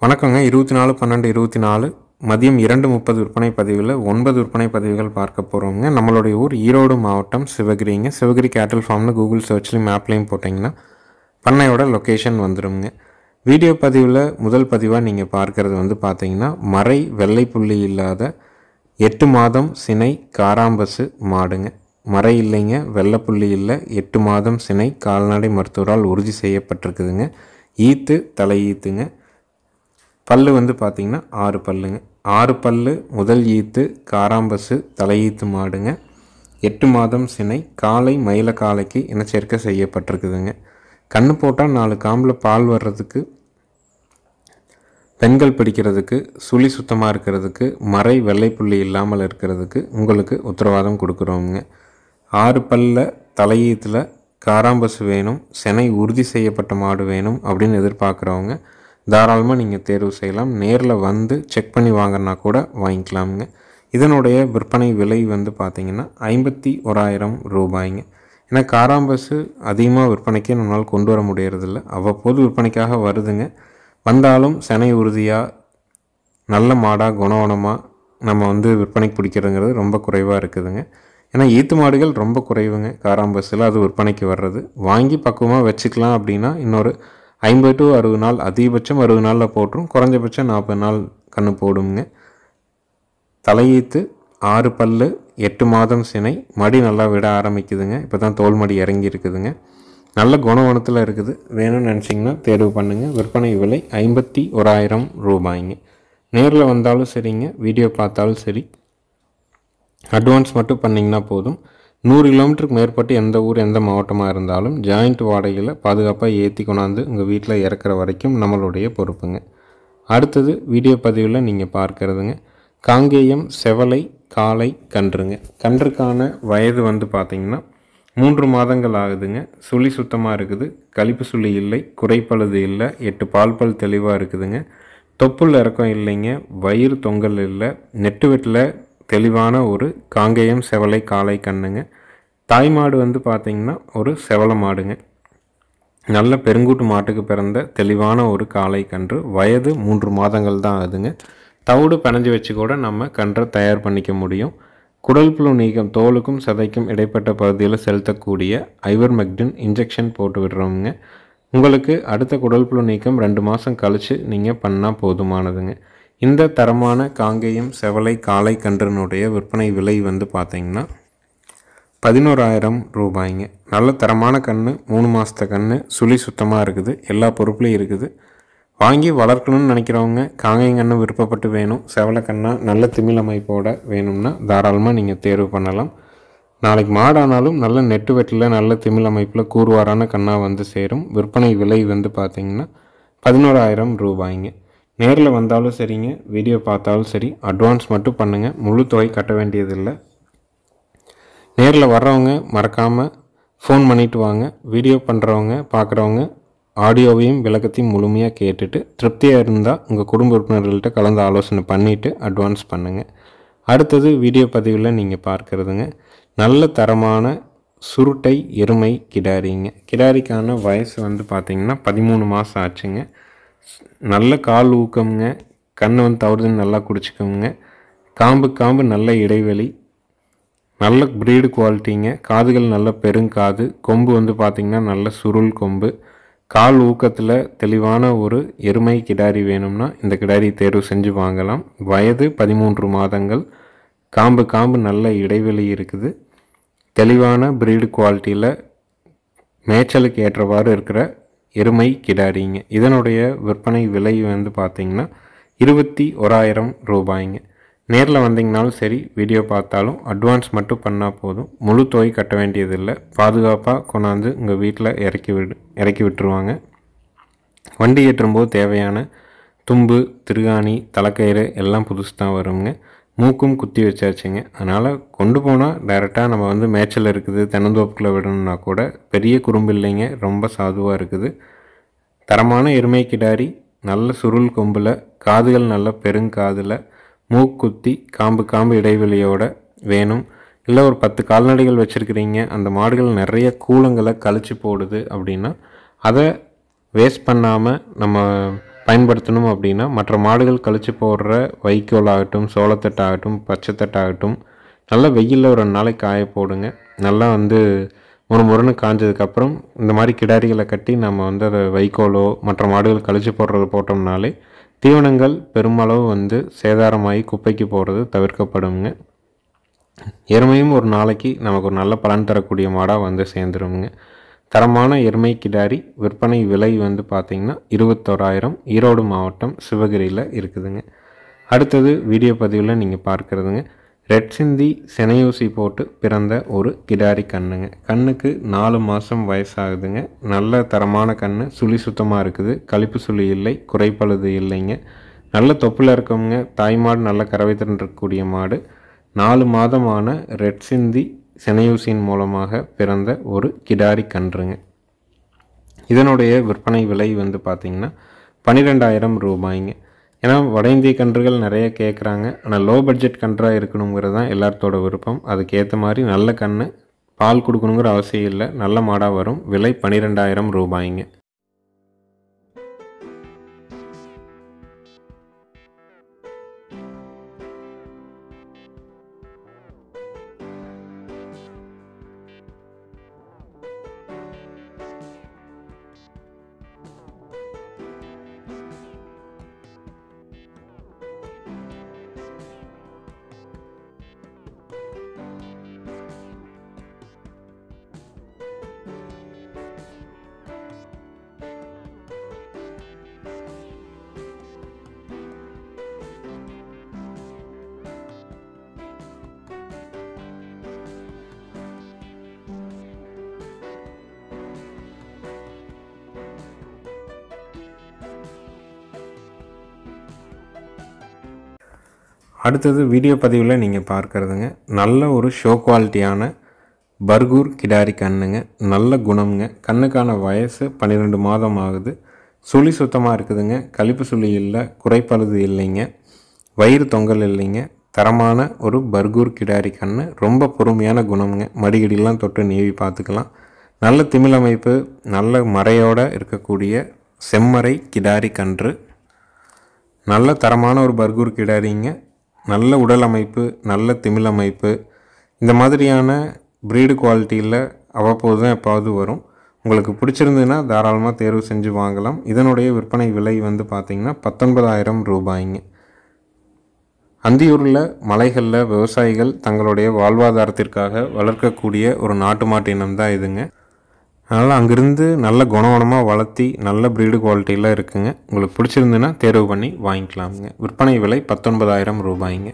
வணக்கங்க. 24/12/24 மதியம் 2:30 விற்பனை பதிவில் 9 விற்பனை பதிவுகள் பார்க்க போகிறோங்க. நம்மளுடைய ஊர் ஈரோடு மாவட்டம் சிவகிரிங்க. சிவகிரி கேட்டில் ஃபார்ம்னு கூகுள் சர்ச்லையும் மேப்லையும் போட்டிங்கன்னா பண்ணையோட லொக்கேஷன் வந்துடுங்க. வீடியோ பதிவில் முதல் பதிவாக நீங்கள் பார்க்குறது பார்த்தீங்கன்னா மறை வெள்ளை புள்ளி இல்லாத 8 மாதம் சினை காராம்பசு மாடுங்க. மறை இல்லைங்க, வெள்ளை புள்ளி இல்லை, 8 மாதம் சினை கால்நடை மருத்துவரால் உறுதி செய்யப்பட்டிருக்குதுங்க. ஈத்து தலை ஈத்துங்க. பல்லு பார்த்தீங்கன்னா 6 பல்லுங்க. 6 பல்லு முதல் ஈத்து காராம்பசு தலையீத்து மாடுங்க. 8 மாதம் சினை காலை மயில காலைக்கு இனச்சேர்க்கை செய்யப்பட்டிருக்குதுங்க. கண்ணு போட்டால் 4 காம்பில் பால் வர்றதுக்கு, பெண்கள் பிடிக்கிறதுக்கு, சுழி சுத்தமாக இருக்கிறதுக்கு, மறை வெள்ளை புள்ளி இல்லாமல் இருக்கிறதுக்கு உங்களுக்கு உத்தரவாதம் கொடுக்குறோங்க. 6 பல்ல தலையீத்தில் காராம்பசு வேணும், சினை உறுதி செய்யப்பட்ட மாடு வேணும் அப்படின்னு எதிர்பார்க்குறவங்க தாராளமாக நீங்கள் தேர்வு செய்யலாம். நேரில் வந்து செக் பண்ணி வாங்கினா கூட வாங்கிக்கலாமுங்க. இதனுடைய விற்பனை விலை பார்த்தீங்கன்னா 51,000 ரூபாய்ங்க. ஏன்னா காராம்பசு அதிகமாக விற்பனைக்கே நம்மளால் கொண்டு வர முடியறதில்ல. அவ்வப்போது விற்பனைக்காக வருதுங்க. வந்தாலும் சினை உறுதியாக நல்ல மாடாக குணவனமாக நம்ம விற்பனைக்கு பிடிக்கிறதுங்கிறது ரொம்ப குறைவாக இருக்குதுங்க. ஏன்னா ஈத்து மாடுகள் ரொம்ப குறைவுங்க காராம்பசில், அது விற்பனைக்கு வர்றது. வாங்கி பக்குவமாக வச்சுக்கலாம் அப்படின்னா இன்னொரு 50 to 60 நாள், அதிகபட்சம் 60 நாளில் போட்டுரும், குறைஞ்சபட்சம் 40 நாள் கன்று போடுங்க. தலையீத்து 6 பல்லு 8 மாதம் சினை, மடி நல்லா விட ஆரம்பிக்குதுங்க. இப்போ தான் தோல் மடி இறங்கி இருக்குதுங்க. நல்ல குணவனத்தில் இருக்குது. வேணும்னு நினச்சிங்கன்னா தேர்வு பண்ணுங்கள். விற்பனை விலை 51,000 ரூபாய்ங்க. நேரில் வந்தாலும் சரிங்க, வீடியோ பார்த்தாலும் சரி, அட்வான்ஸ் மட்டும் பண்ணிங்கன்னா போதும். 100 கிலோமீட்டருக்கு மேற்பட்டு எந்த ஊர் எந்த மாவட்டமாக இருந்தாலும் ஜாயிண்ட் வாடகையில் பாதுகாப்பாக ஏற்றி கொண்டாந்து உங்கள் வீட்டில் இறக்குற வரைக்கும் நம்மளுடைய பொறுப்புங்க. அடுத்தது வீடியோ பதிவில் நீங்கள் பார்க்குறதுங்க காங்கேயம் செவலை காளை கன்றுங்க. கன்றுக்கான வயது பார்த்திங்கன்னா 3 மாதங்கள் ஆகுதுங்க. சுழி சுத்தமாக இருக்குது, கழிப்பு சுழி இல்லை, குறைப்பழுது இல்லை, 8 பால் தெளிவாக இருக்குதுங்க. தொப்புள் இறக்கம் இல்லைங்க, வயிறு தொங்கல் இல்லை, நெட்டு வெட்டில் தெளிவான ஒரு காங்கேயம் செவலை காளை கண்ணுங்க. தாய் மாடு பார்த்திங்கன்னா ஒரு செவலை மாடுங்க. நல்ல பெருங்கூட்டு மாட்டுக்கு பிறந்த தெளிவான ஒரு காளை கன்று. வயது 3 மாதங்கள் தான் ஆகுதுங்க. தவிடு பிணைஞ்சு வச்சு கூட நம்ம கன்றை தயார் பண்ணிக்க முடியும். குடல் புழு நீக்கம், தோலுக்கும் சதைக்கும் இடைப்பட்ட பகுதியில் செலுத்தக்கூடிய ஐவர்மெக்டின் இன்ஜெக்ஷன் போட்டு விடுறோமுங்க. உங்களுக்கு அடுத்த குடல் புழு நீக்கம் 2 மாதம் கழித்து நீங்கள் பண்ணால் போதுமானதுங்க. இந்த தரமான காங்கேயம் செவலை காளை கன்றினுடைய விற்பனை விலை பார்த்திங்கன்னா 11,000 ரூபாய்ங்க. நல்ல தரமான கன்று, 3 மாதத்த கன்று, சுழி சுத்தமாக இருக்குது, எல்லா பொறுப்புலையும் இருக்குது. வாங்கி வளர்க்கணும்னு நினைக்கிறவங்க காங்கேயம் கன்று விருப்பப்பட்டு வேணும், செவலை கண்ணா நல்ல திமிழ் அமைப்போடு வேணும்னா தாராளமாக நீங்கள் தேர்வு பண்ணலாம். நாளைக்கு மாடானாலும் நல்ல நெட்டு வெட்டில் நல்ல திமிழ் அமைப்பில் கூறுவாரான கண்ணா சேரும். விற்பனை விலை பார்த்திங்கன்னா 11,000 ரூபாய்ங்க. நேரில் வந்தாலும் சரிங்க, வீடியோ பார்த்தாலும் சரி, அட்வான்ஸ் மட்டும் பண்ணுங்கள். முழு தொகை கட்ட வேண்டியதில்லை. நேரில் வர்றவங்க மறக்காமல் ஃபோன் பண்ணிவிட்டு வாங்க. வீடியோ பண்ணுறவங்க பார்க்குறவங்க ஆடியோவையும் விளக்கத்தையும் முழுமையாக கேட்டுட்டு திருப்தியாக இருந்தால் உங்கள் குடும்ப உறுப்பினர்கள்ட்ட கலந்து ஆலோசனை பண்ணிவிட்டு அட்வான்ஸ் பண்ணுங்கள். அடுத்தது வீடியோ பதிவில் நீங்கள் பார்க்குறதுங்க நல்ல தரமான சுருட்டை எருமை கிடாரிங்க. கிடாரிக்கான வயசு பார்த்திங்கன்னா 13 மாதம் ஆச்சுங்க. நல்ல கால் ஊக்கம்ங்க. கண்ணு தவறுதுன்னு நல்லா குடிச்சிக்கோங்க. காம்பு நல்ல இடைவெளி, நல்ல ப்ரீடு குவாலிட்டிங்க. காதுகள் நல்ல பெருங்காது, கொம்பு பார்த்திங்கன்னா நல்ல சுருள் கொம்பு. கால் ஊக்கத்தில் தெளிவான ஒரு எருமை கிடாரி வேணும்னா இந்த கிடாரி தேர்வு செஞ்சு வாங்கலாம். வயது 13 மாதங்கள். காம்பு நல்ல இடைவெளி இருக்குது. தெளிவான ப்ரீடு குவாலிட்டியில் மேய்ச்சலுக்கு ஏற்றவாறு இருக்கிற எருமை கிடாரிங்க. இதனுடைய விற்பனை விலை பார்த்திங்கன்னா 21,000 ரூபாய்ங்க. நேரில் வந்தீங்கனாலும் சரி, வீடியோ பார்த்தாலும் அட்வான்ஸ் மட்டும் பண்ணால் போதும். முழு தொகை கட்ட வேண்டியதில்லை. பாதுகாப்பாக கொண்டாந்து உங்கள் வீட்டில் இறக்கி விட்டுருவாங்க. வண்டி ஏற்றும்போது தேவையான தும்பு, திருகாணி, தலைக்கயிறு எல்லாம் புதுசு தான் வருங்க. மூக்கும் குத்தி வச்சாச்சுங்க. அதனால் கொண்டு போனால் டைரெக்டாக நம்ம மேய்ச்சல் இருக்குது, தென்னந்தோப்புக்குள்ளே விடணுன்னா கூட பெரிய குறும்பு இல்லைங்க, ரொம்ப சாதுவாக இருக்குது. தரமான எருமை கிடாரி, நல்ல சுருள் கொம்பில், காதுகள் நல்ல பெருங்காதில், மூக்குத்தி, காம்பு இடைவெளியோடு வேணும். இல்லை ஒரு 10 கால்நடைகள் வச்சுருக்கிறீங்க, அந்த மாடுகள் நிறைய கூலங்களை கழிச்சு போடுது அப்படின்னா அதை வேஸ்ட் பண்ணாமல் நம்ம பயன்படுத்தணும் அப்படின்னா மற்ற மாடுகள் கழிச்சு போடுற வைக்கோல் ஆகட்டும், சோளத்தட்டாகட்டும், பச்சைத்தட்டாகட்டும் நல்லா வெயிலில் ஒரு 2 நாளைக்கு காய போடுங்க. நல்லா வந்து முறுமுறுன்னு காஞ்சதுக்கப்புறம் இந்த மாதிரி கிடாரிகளை கட்டி நம்ம வந்து அதை வைக்கோலோ மற்ற மாடுகள் கழிச்சு போடுறது போட்டோம்னாலே தீவனங்கள் பெருமளவு வந்து சேதாரமாகி குப்பைக்கு போகிறது தவிர்க்கப்படுங்க. எருமையும் ஒரு நாளைக்கு நமக்கு ஒரு நல்ல பலன் தரக்கூடிய மாடாக வந்து சேர்ந்துருங்க. தரமான எருமை கிடாரி விற்பனை விலை வந்து பார்த்திங்கன்னா 21,000 ஈரோடு மாவட்டம் சிவகிரியில் இருக்குதுங்க. அடுத்தது வீடியோ பதிவில் நீங்கள் பார்க்குறதுங்க ரெட் சிந்தி செனையூசி போட்டு பிறந்த ஒரு கிடாரி கண்ணுங்க. கண்ணுக்கு 4 மாதம் வயசாகுதுங்க. நல்ல தரமான கண்ணு, சுழி சுத்தமாக இருக்குது, கழிப்பு சுழி இல்லை, குறைப்பழுது இல்லைங்க. நல்ல தொப்பில் இருக்கவங்க, தாய்மாடு நல்ல கறவை திறன் இருக்கக்கூடிய மாடு. 4 மாதமான ரெட் சிந்தி செனையூசியின் மூலமாக பிறந்த ஒரு கிடாரி கன்றுங்க. இதனுடைய விற்பனை விலை வந்து பார்த்திங்கன்னா 12,000 ரூபாய்ங்க. ஏன்னா வட இந்திய கன்றுகள் நிறைய கேட்குறாங்க. ஆனால் லோ பட்ஜெட் கன்றாக இருக்கணுங்கிறது தான் எல்லாத்தோட விருப்பம். அதுக்கேற்ற மாதிரி நல்ல கன்று பால் கொடுக்கணுங்கிற அவசியம் இல்லை, நல்ல மாடாக வரும். விலை 12,000 ரூபாய்ங்க. அடுத்தது வீடியோ பதிவில் நீங்கள் பார்க்குறதுங்க நல்ல ஒரு ஷோ குவாலிட்டியான பர்கூர் கிடாரி கண்ணுங்க. நல்ல குணம்ங்க. கண்ணுக்கான வயசு 12 மாதம் ஆகுது. சுழி சுத்தமாக இருக்குதுங்க. கழிப்பு சுழி இல்லை, குறைப்பழுது இல்லைங்க, வயிறு தொங்கல் இல்லைங்க. தரமான ஒரு பர்கூர் கிடாரி கண்ணு. ரொம்ப பொறுமையான குணம்ங்க. மடிகடிலாம் தொட்டு நீவி பார்த்துக்கலாம். நல்ல திமிழமைப்பு, நல்ல மறையோடு இருக்கக்கூடிய செம்மறை கிடாரி கன்று. நல்ல தரமான ஒரு பர்கூர் கிடாரிங்க. நல்ல உடல் அமைப்பு, நல்ல திமிழமைப்பு. இந்த மாதிரியான ப்ரீடு குவாலிட்டியில் அவ்வப்போது தான் எப்பாவது வரும். உங்களுக்கு பிடிச்சிருந்ததுன்னா தாராளமாக தேர்வு செஞ்சு வாங்கலாம். இதனுடைய விற்பனை விலை வந்து பார்த்திங்கன்னா 19,000 ரூபாய்ங்க. அந்தியூரில் மலைகளில் விவசாயிகள் தங்களுடைய வாழ்வாதாரத்திற்காக வளர்க்கக்கூடிய ஒரு நாட்டு மாட்டு இனம் தான் இதுங்க. அதனால் அங்கேருந்து நல்ல குணவனமாக வளர்த்தி நல்ல ப்ரீடு குவாலிட்டியில் இருக்குங்க. உங்களுக்கு பிடிச்சிருந்துன்னா தேர்வு பண்ணி வாங்கிக்கலாமுங்க. விற்பனை விலை 19,000 ரூபாய்ங்க.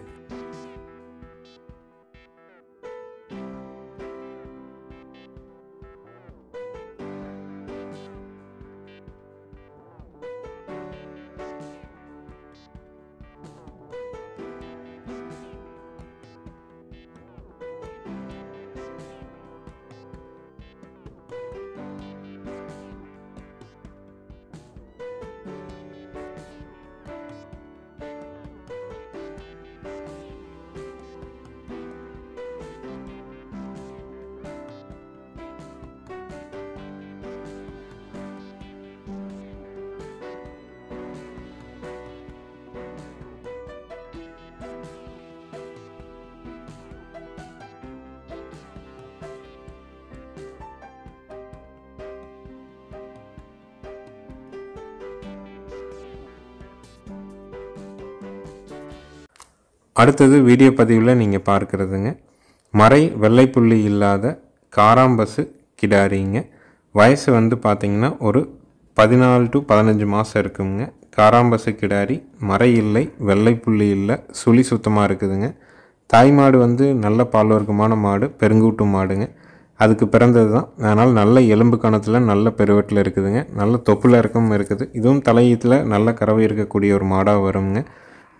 அடுத்தது வீடியோ பதிவில் நீங்கள் பார்க்குறதுங்க மறை வெள்ளைப்புள்ளி இல்லாத காராம்பசு கிடாரிங்க. வயசு வந்து பார்த்திங்கன்னா ஒரு 14 to 15 மாதம் இருக்குங்க. காராம்பசு கிடாரி, மறை இல்லை, வெள்ளைப்புள்ளி இல்லை, சுழி சுத்தமாக இருக்குதுங்க. தாய்மாடு வந்து நல்ல பால் வர்க்கமான மாடு, பெருங்கூட்டு மாடுங்க. அதுக்கு பிறந்தது தான். அதனால் நல்ல எலும்பு கணத்தில் நல்ல பெருவெட்டில் இருக்குதுங்க. நல்ல தொப்புல இறக்கம் இருக்குது. இதுவும் தலையீத்தில் நல்ல கறவை இருக்கக்கூடிய ஒரு மாடாக வருங்க.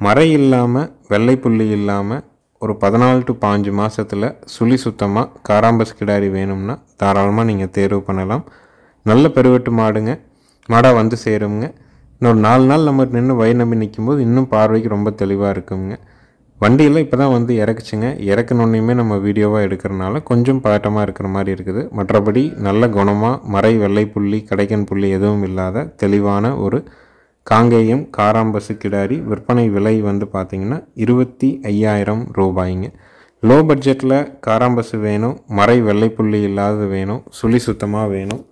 மறை இல்லாமல், வெள்ளைப்புள்ளி இல்லாமல் ஒரு 14 to 15 மாதத்தில் சுழி சுத்தமாக காராம்பஸ் கிடாரி வேணும்னா தாராளமாக நீங்கள் தேர்வு பண்ணலாம். நல்ல பெருவெட்டு மாடுங்க. மாடாக வந்து சேருங்க. இன்னொரு 4 நாள் நம்ம நின்று வயிறு நம்பி நிற்கும்போது இன்னும் பார்வைக்கு ரொம்ப தெளிவாக இருக்குங்க. வண்டியில் இப்போ தான் வந்து இறக்குச்சுங்க. இறக்குனோன்னையுமே நம்ம வீடியோவாக எடுக்கிறனால கொஞ்சம் பதட்டமாக இருக்கிற மாதிரி இருக்குது. மற்றபடி நல்ல குணமாக மறை வெள்ளைப்புள்ளி, கடைக்கன் புள்ளி எதுவும் இல்லாத தெளிவான ஒரு காங்கேயம் காராம்பசு கிடாரி. விற்பனை விலை வந்து பார்த்திங்கன்னா 25,000 ரூபாய்ங்க. லோ பட்ஜெட்டில் காராம்பசு வேணும், மறை வெள்ளைப்புள்ளி இல்லாதது வேணும், சுழி சுத்தமாக வேணும்,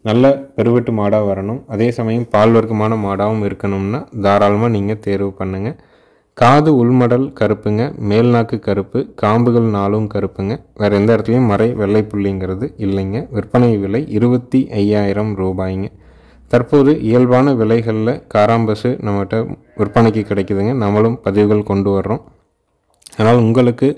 நல்ல பெருவெட்டு மாடாக வரணும், அதே சமயம் பால் வர்க்கமான மாடாகவும் இருக்கணும்னா தாராளமாக நீங்கள் தேர்வு பண்ணுங்கள். காது உள்மடல் கருப்புங்க, மேல்நாக்கு கருப்பு, காம்புகள் 4 கருப்புங்க. வேறு எந்த இடத்துலையும் மறை வெள்ளைப்புள்ளிங்கிறது இல்லைங்க. விற்பனை விலை 25,000 ரூபாய்ங்க. தற்போது இயல்பான விலைகளில் காராம்பசு நம்மகிட்ட விற்பனைக்கு கிடைக்குதுங்க. நம்மளும் பதிவுகள் கொண்டு வர்றோம். அதனால் உங்களுக்கு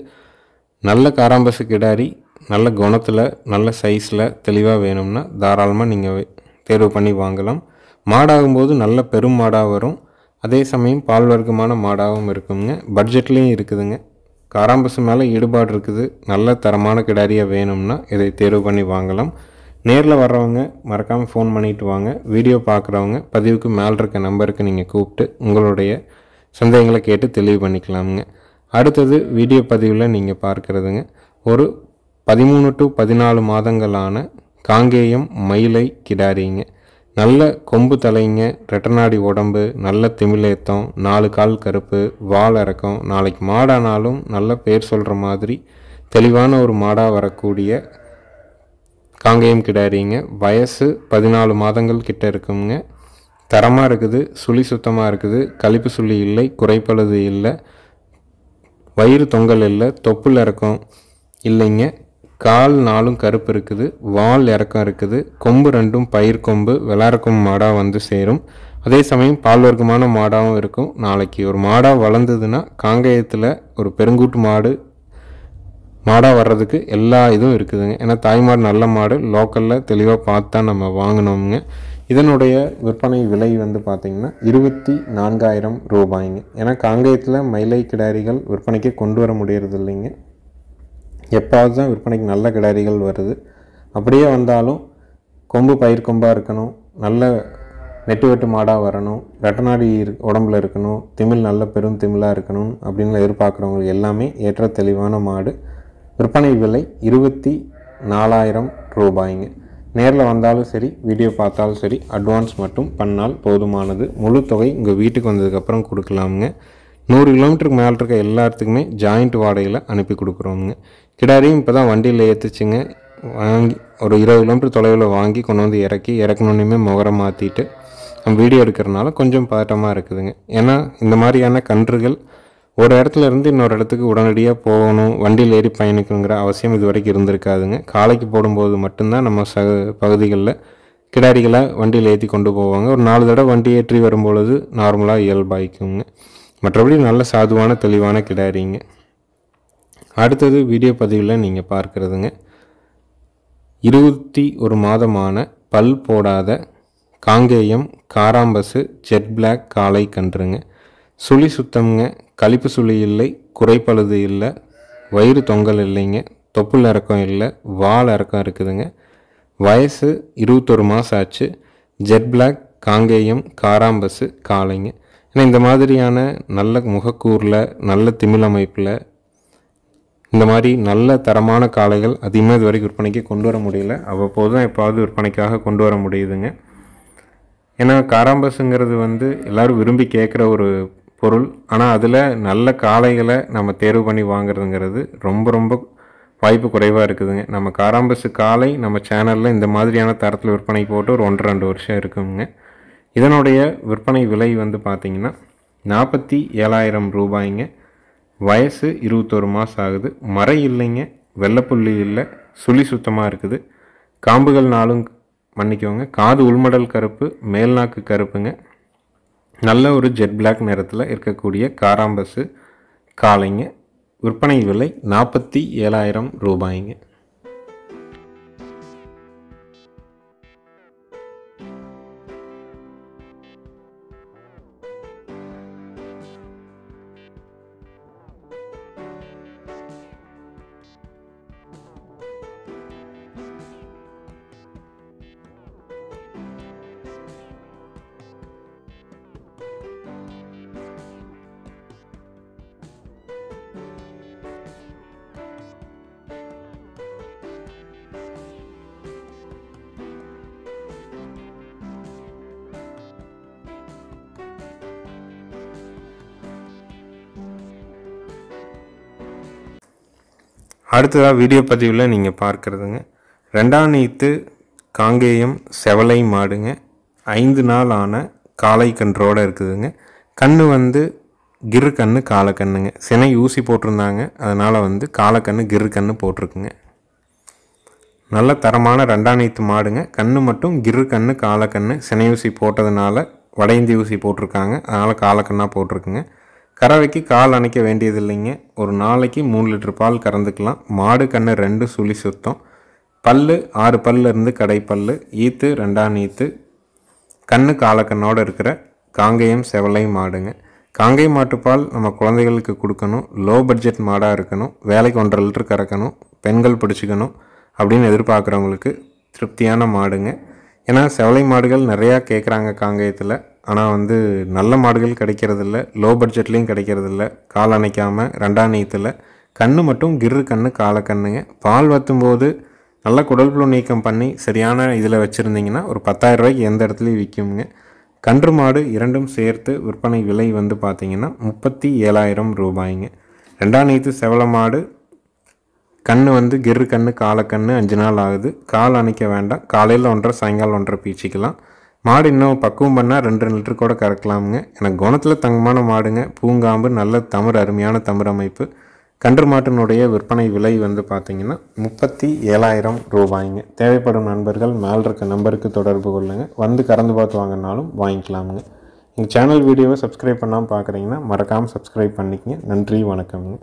நல்ல காராம்பசு கிடாரி நல்ல குணத்தில் நல்ல சைஸில் தெளிவாக வேணும்னா தாராளமாக நீங்கள் தேர்வு பண்ணி வாங்கலாம். மாடாகும்போது நல்ல பெரும் மாடாக வரும், அதே சமயம் பால் வர்க்கமான மாடாகவும் இருக்குங்க. பட்ஜெட்லேயும் இருக்குதுங்க. காராம்பசு மேலே ஈடுபாடு இருக்குது, நல்ல தரமான கிடாரியாக வேணும்னா இதை தேர்வு பண்ணி வாங்கலாம். நேரில் வர்றவங்க மறக்காமல் ஃபோன் பண்ணிவிட்டு வாங்க. வீடியோ பார்க்குறவங்க பதிவுக்கு மேலே இருக்க நம்பருக்கு நீங்கள் கூப்பிட்டு உங்களுடைய சந்தேகங்களை கேட்டு தெளிவு பண்ணிக்கலாமுங்க. அடுத்தது வீடியோ பதிவில் நீங்கள் பார்க்குறதுங்க ஒரு 13 to 14 மாதங்களான காங்கேயம் மயிலை கிடாரிங்க. நல்ல கொம்பு தலைங்க, ரெட்டநாடி உடம்பு, நல்ல திமிலேத்தம், 4 கால் கருப்பு, வால் இறக்கம். நாளைக்கு மாடானாலும் நல்ல பேர் சொல்கிற மாதிரி தெளிவான ஒரு மாடாக வரக்கூடிய காங்கேயம் கிடாரிங்க. வயசு 14 மாதங்கள் கிட்ட இருக்குங்க. தரமாக இருக்குது, சுழி சுத்தமாக இருக்குது, கழிப்பு சுழி இல்லை, குறைப்பழுது இல்லை, வயிறு தொங்கல் இல்லை, தொப்புள் இறக்கம் இல்லைங்க. கால் 4 கருப்பு இருக்குது, வால் இறக்கம் இருக்குது, கொம்பு 2 பயிர் கொம்பு விளாரக்கும் மாடாக வந்து சேரும். அதே சமயம் பால் வர்க்கமான மாடாகவும் இருக்கும். நாளைக்கு ஒரு மாடாக வளர்ந்ததுன்னா காங்கேயத்தில் ஒரு பெருங்கூட்டு மாடாக வர்றதுக்கு எல்லா இதுவும் இருக்குதுங்க. ஏன்னா தாய்மாடு நல்ல மாடு லோக்கலில் தெளிவாக பார்த்து தான் நம்ம வாங்கினோமுங்க. இதனுடைய விற்பனை விலை வந்து பார்த்திங்கன்னா 24,000 ரூபாய்ங்க. ஏன்னா காங்கேயத்தில் மயிலை கிடாரிகள் விற்பனைக்கு கொண்டு வர முடியறது இல்லைங்க. எப்பாவது தான் விற்பனைக்கு நல்ல கிடாரிகள் வருது. அப்படியே வந்தாலும் கொம்பு பயிர் கொம்பாக இருக்கணும், நல்ல நெட்டு வெட்டு மாடாக வரணும், ரெட்டநாடி உடம்புல இருக்கணும், திமிழ் நல்ல பெரும் திமிழாக இருக்கணும் அப்படின்னு எதிர்பார்க்குறவங்களுக்கு எல்லாமே ஏற்ற தெளிவான மாடு. விற்பனை விலை 24,000 ரூபாய்ங்க. நேரில் வந்தாலும் சரி, வீடியோ பார்த்தாலும் சரி, அட்வான்ஸ் மட்டும் பண்ணால் போதுமானது. முழு தொகை உங்கள் வீட்டுக்கு வந்ததுக்கப்புறம் கொடுக்கலாமுங்க. 100 கிலோமீட்டருக்கு மேலே இருக்க எல்லாத்துக்குமே ஜாயிண்ட் வாடகையில் அனுப்பி கொடுக்குறோமுங்க. கிடாரியும் இப்போ தான் வண்டியில் ஏற்றுச்சுங்க. வாங்கி ஒரு 20 கிலோமீட்டர் தொலைவில் வாங்கி கொண்டு வந்து இறக்கணுன்னே முகரை மாற்றிட்டு நம்ம வீடியோ எடுக்கிறனால கொஞ்சம் பதட்டமாக இருக்குதுங்க. ஏன்னா இந்த மாதிரியான கன்றுகள் ஒரு இடத்துல இருந்து இன்னொரு இடத்துக்கு உடனடியாக போகணும், வண்டியில் ஏறி பயணிக்கணுங்கிற அவசியம் இது வரைக்கும் இருந்திருக்காதுங்க. காலைக்கு போடும்போது மட்டும்தான் நம்ம பகுதிகளில் கிடாரிகளை வண்டியில் ஏற்றி கொண்டு போவாங்க. ஒரு 4 தடவை வண்டி ஏற்றி வரும்பொழுது நார்மலாக இயல்பாய்க்குங்க. மற்றபடி நல்ல சாதுவான தெளிவான கிடாரிங்க. அடுத்தது வீடியோ பதிவில் நீங்கள் பார்க்குறதுங்க 21 மாதமான பல் போடாத காங்கேயம் காராம்பசு ஜெட் பிளாக் காளை கன்றுங்க. சுழி சுத்தம்ங்க, கழிப்பு சுழி இல்லை, குறைப்பழுது இல்லை, வயிறு தொங்கல் இல்லைங்க, தொப்புள் இறக்கம் இல்லை, வால் இறக்கம் இருக்குதுங்க. வயசு 21 மாதம் ஆச்சு. ஜெட் பிளாக் காங்கேயம் காராம்பசு காளைங்க. ஏன்னா இந்த மாதிரியான நல்ல முகக்கூரில் நல்ல திமிழ் அமைப்பில் இந்த மாதிரி நல்ல தரமான காளைகள் அதிகமாக இது வரைக்கும் விற்பனைக்கு கொண்டு வர முடியல. அவ்வப்போது தான் எப்பாவது விற்பனைக்காக கொண்டு வர முடியுதுங்க. ஏன்னா காராம்பசுங்கிறது வந்து எல்லோரும் விரும்பி கேட்குற ஒரு பொருள். ஆனால் அதில் நல்ல காளைகளை நம்ம தேர்வு பண்ணி வாங்குறதுங்கிறது ரொம்ப ரொம்ப வாய்ப்பு குறைவாக இருக்குதுங்க. நம்ம காராம்பசு காளை நம்ம சேனலில் இந்த மாதிரியான தரத்தில் விற்பனை போட்டு ஒரு 1-2 வருஷம் இருக்குங்க. இதனுடைய விற்பனை விலை வந்து பார்த்திங்கன்னா 47,000 ரூபாய்ங்க. வயசு 21 மாதம் ஆகுது. மறை இல்லைங்க, வெள்ளைப்புள்ளி இல்லை, சுழி சுத்தமாக இருக்குது. காம்புகள் 4 மன்னிக்கோங்க, காது உள்மடல் கருப்பு, மேல்நாக்கு கருப்புங்க. நல்ல ஒரு ஜெட் பிளாக் நிறத்தில் இருக்கக்கூடிய காராம்பசு காளைங்க. விற்பனை விலை 47,000 ரூபாய்ங்க. அடுத்ததாக வீடியோ பதிவில் நீங்கள் பார்க்குறதுங்க 2ஆம் நீத்து காங்கேயம் செவலை மாடுங்க. 5 நாள் ஆன காளை கன்றோடு இருக்குதுங்க. கண்ணு வந்து கிரு கண்ணு காலக்கண்ணுங்க. சினை ஊசி போட்டிருந்தாங்க, அதனால் வந்து காலக்கண்ணு கிரு கண்ணு போட்டிருக்குங்க. நல்ல தரமான 2ஆம் நீத்து மாடுங்க. கண்ணு மட்டும் கிரு கண்ணு காலக்கண்ணு. சினை ஊசி போட்டதுனால வட இந்திய ஊசி போட்டிருக்காங்க, அதனால் காலக்கண்ணாக போட்டிருக்குங்க. கறவைக்கு கால் அணைக்க வேண்டியது இல்லைங்க. ஒரு நாளைக்கு 3 லிட்டர் பால் கறந்துக்கலாம். மாடு கண்ணு 2 சுழி சுத்தம். பல்லு 6 பல்லு இருந்து கடை பல்லு. ஈத்து 2ஆம் நீத்து. கண்ணு காலக்கண்ணோடு இருக்கிற காங்கேயம் செவலை மாடுங்க. காங்கேய மாட்டுப்பால் நம்ம குழந்தைகளுக்கு கொடுக்கணும். லோ பட்ஜெட் மாடாக இருக்கணும். வேலைக்கு 1.5 லிட்டர் கறக்கணும். பெண்கள் பிடிச்சிக்கணும் அப்படின்னு எதிர்பார்க்குறவங்களுக்கு திருப்தியான மாடுங்க. ஏன்னா செவலை மாடுகள் நிறையா கேட்குறாங்க காங்கேயத்தில். ஆனால் வந்து நல்ல மாடுகள் கிடைக்கிறதில்ல, லோ பட்ஜெட்லேயும் கிடைக்கிறதில்ல. கால் அணைக்காமல் 2ஆம் நீத்தில் கண்ணு மட்டும் கிரு கண்ணு காலக்கண்ணுங்க. பால் வற்றும்போது நல்லா குடல் புழு நீக்கம் பண்ணி சரியான இதில் வச்சுருந்திங்கன்னா ஒரு 10,000 ரூபாய்க்கு எந்த இடத்துலையும் விற்குங்க. கன்று மாடு இரண்டும் சேர்த்து விற்பனை விலை வந்து பார்த்திங்கன்னா 37,000 ரூபாய்ங்க. 2ஆம் நீத்து செவலை மாடு. கண்ணு வந்து கிரு கண்ணு காலக்கண்ணு. 5 நாள் ஆகுது. கால் அணைக்க வேண்டாம். காலையில் 1.5 சாயங்காலம் 1.5 பீச்சிக்கலாம். மாடு இன்னும் பக்குவம் பண்ணால் 2 லிட்டர் கூட கறக்கலாமுங்க. எனக்கு குணத்தில் தங்கமான மாடுங்க. பூங்காம்பு, நல்ல தமிழ், அருமையான தமிழ் அமைப்பு. கன்று மாட்டினுடைய விற்பனை விலை வந்து பார்த்திங்கன்னா 37,000 ரூபாய்ங்க. தேவைப்படும் நண்பர்கள் மேலே இருக்க நம்பருக்கு தொடர்பு கொள்ளுங்கள். வந்து கறந்து பார்த்து வாங்கினாலும் வாங்கிக்கலாமுங்க. எங்கள் சேனல் வீடியோவை சப்ஸ்கிரைப் பண்ணாமல் பார்க்குறீங்கன்னா மறக்காமல் சப்ஸ்கிரைப் பண்ணிக்கங்க. நன்றி, வணக்கம்ங்க.